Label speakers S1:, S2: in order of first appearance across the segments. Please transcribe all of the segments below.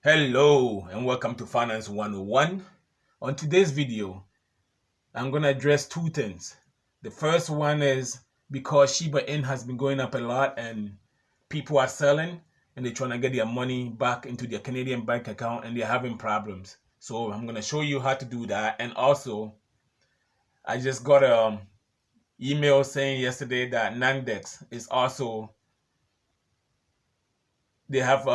S1: Hello and welcome to Finance 101. On today's video, I'm going to address two things. The first one is because Shiba Inu has been going up a lot and people are selling and they're trying to get their money back into their Canadian bank account and they're having problems. So I'm going to show you how to do that. And also, I just got an email saying yesterday that NDAX is also, they have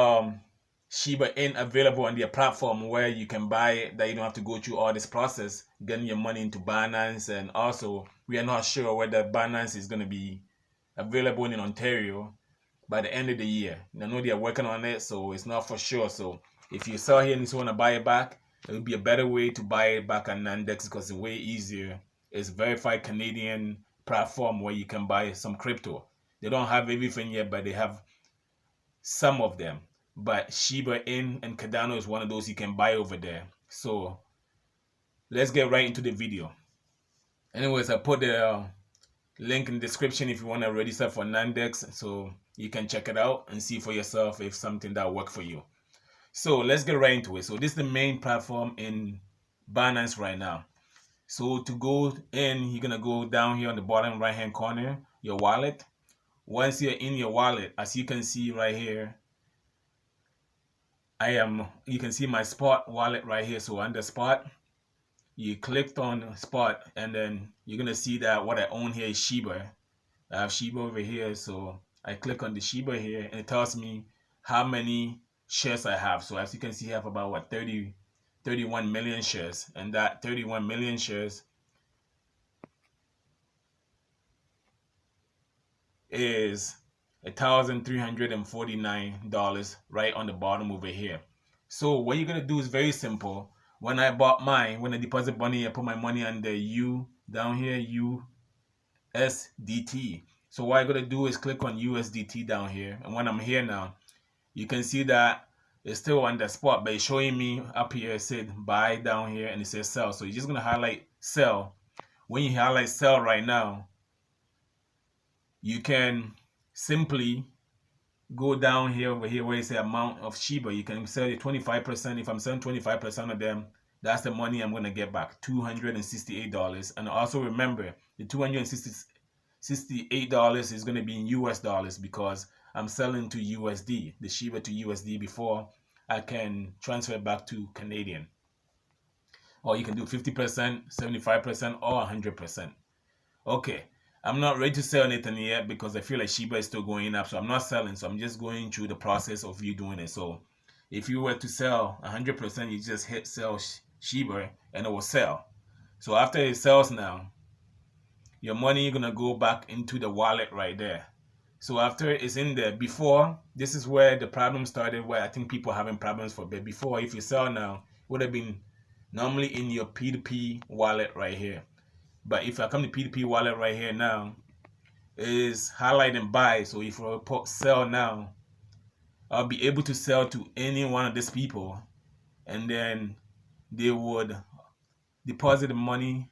S1: Shiba Inu available on their platform where you can buy it, that you don't have to go through all this process getting your money into Binance. And also, we are not sure whether Binance is going to be available in Ontario by the end of the year. I know they are working on it, so it's not for sure. So if you sell here and you want to buy it back, it would be a better way to buy it back on NDAX because it's way easier. It's verified Canadian platform where you can buy some crypto. They don't have everything yet, but they have some of them. But Shiba Inu and Cardano is one of those you can buy over there. So let's get right into the video. Anyways, I put the link in the description if you want to register for NDAX, so you can check it out and see for yourself if something that work for you. So let's get right into it. So this is the main platform in Binance right now. So to go in, you're gonna go down here on the bottom right hand corner, your wallet. Once you're in your wallet, as you can see right here, you can see my spot wallet right here. So under spot, you clicked on spot and then you're gonna see that what I own here is Shiba. I have Shiba over here, so I click on the Shiba here and it tells me how many shares I have. So as you can see, I have about 31 million shares, and that 31 million shares is $1,349 right on the bottom over here. So what you're gonna do is very simple. When I bought mine, when I deposit money, I put my money on the U down here, USDT. So what I'm gonna do is click on USDT down here, and when I'm here now, you can see that it's still on the spot, but it's showing me up here. It said buy down here, and it says sell. So you're just gonna highlight sell. When you highlight sell right now, you can simply go down here over here where it says amount of Shiba. You can sell it 25%. If I'm selling 25% of them, that's the money I'm gonna get back, $268. And also remember, the $268 is gonna be in US dollars because I'm selling to USD, the Shiba to USD before I can transfer it back to Canadian. Or you can do 50%, 75%, or 100%. Okay, I'm not ready to sell anything yet because I feel like Shiba is still going up, so I'm not selling. So I'm just going through the process of you doing it. So if you were to sell 100%, you just hit sell Shiba and it will sell. So after it sells now, your money is gonna go back into the wallet right there. So after it's in there, before, this is where the problem started, where I think people are having problems for a bit. Before, if you sell now, it would have been normally in your P2P wallet right here. But if I come to P2P wallet right here now, is highlighting buy. So if I put sell now, I'll be able to sell to any one of these people, and then they would deposit the money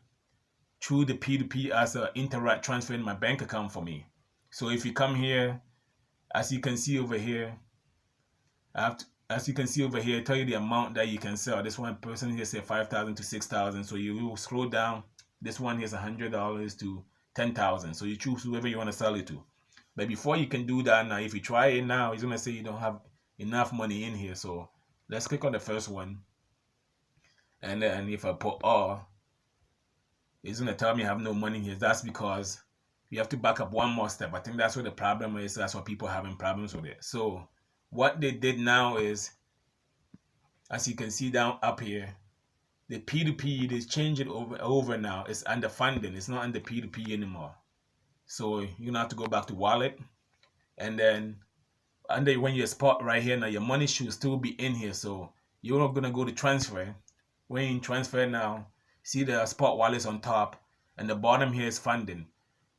S1: through the P2P as an interact transfer in my bank account for me. So if you come here, as you can see over here, as you can see over here, tell you the amount that you can sell. This one person here said 5,000 to 6,000. So you will scroll down. This one is $100 to 10,000. So you choose whoever you want to sell it to. But before you can do that now, if you try it now, it's gonna say you don't have enough money in here. So let's click on the first one. And then if I put all, it's gonna tell me I have no money here. That's because you have to back up one more step. I think that's where the problem is. That's why people are having problems with it. So what they did now is, as you can see down up here, the P2P, they change it over now. It's under funding. It's not under P2P anymore. So you're gonna have to go back to wallet, and then under when you spot right here now, your money should still be in here. So you're not gonna go to transfer. When you transfer now, see the spot wallets on top, and the bottom here is funding.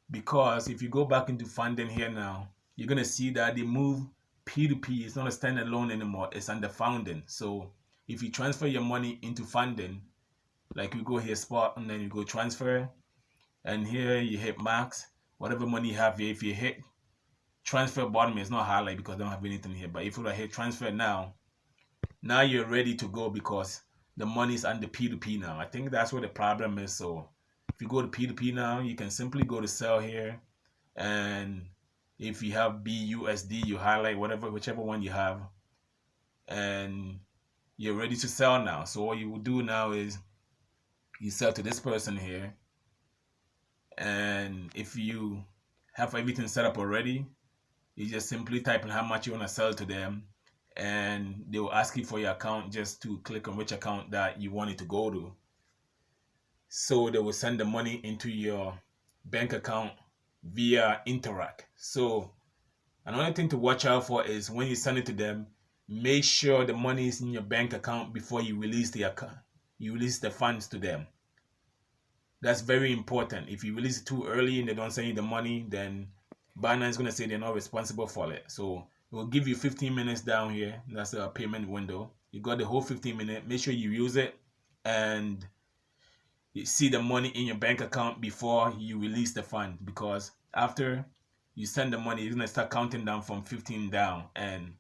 S1: Because if you go back into funding here now, you're gonna see that they move P2P. It's not a standalone anymore. It's under funding. So if you transfer your money into funding, like you go here spot and then you go transfer, and here you hit max, whatever money you have here. If you hit transfer bottom, it's not highlight because I don't have anything here. But if you hit transfer now, now you're ready to go because the money's on the P2P now. I think that's what the problem is. So if you go to P2P now, you can simply go to sell here, and if you have BUSD, you highlight whichever one you have, and you're ready to sell now. So what you will do now is you sell to this person here, and if you have everything set up already, you just simply type in how much you want to sell to them, and they will ask you for your account, just to click on which account that you want it to go to. So they will send the money into your bank account via Interac. So another thing to watch out for is when you send it to them, make sure the money is in your bank account before you release the account. You release the funds to them. That's very important. If you release it too early and they don't send you the money, then Binance is going to say they're not responsible for it. So it will give you 15 minutes down here. That's a payment window. You got the whole 15 minutes. Make sure you use it and you see the money in your bank account before you release the fund, because after you send the money, it's going to start counting down from 15 down, and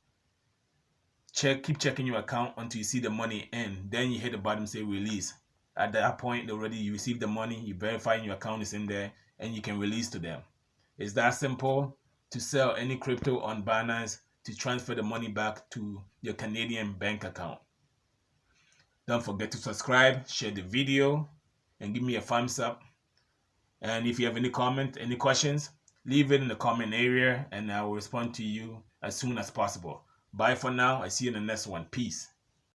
S1: keep checking your account until you see the money in. Then you hit the button, say release. At that point already you receive the money, you verify your account is in there, and you can release to them. It's that simple to sell any crypto on Binance, to transfer the money back to your Canadian bank account. Don't forget to subscribe, share the video, and give me a thumbs up. And if you have any comment, any questions, leave it in the comment area and I will respond to you as soon as possible. Bye for now. I see you in the next one. Peace.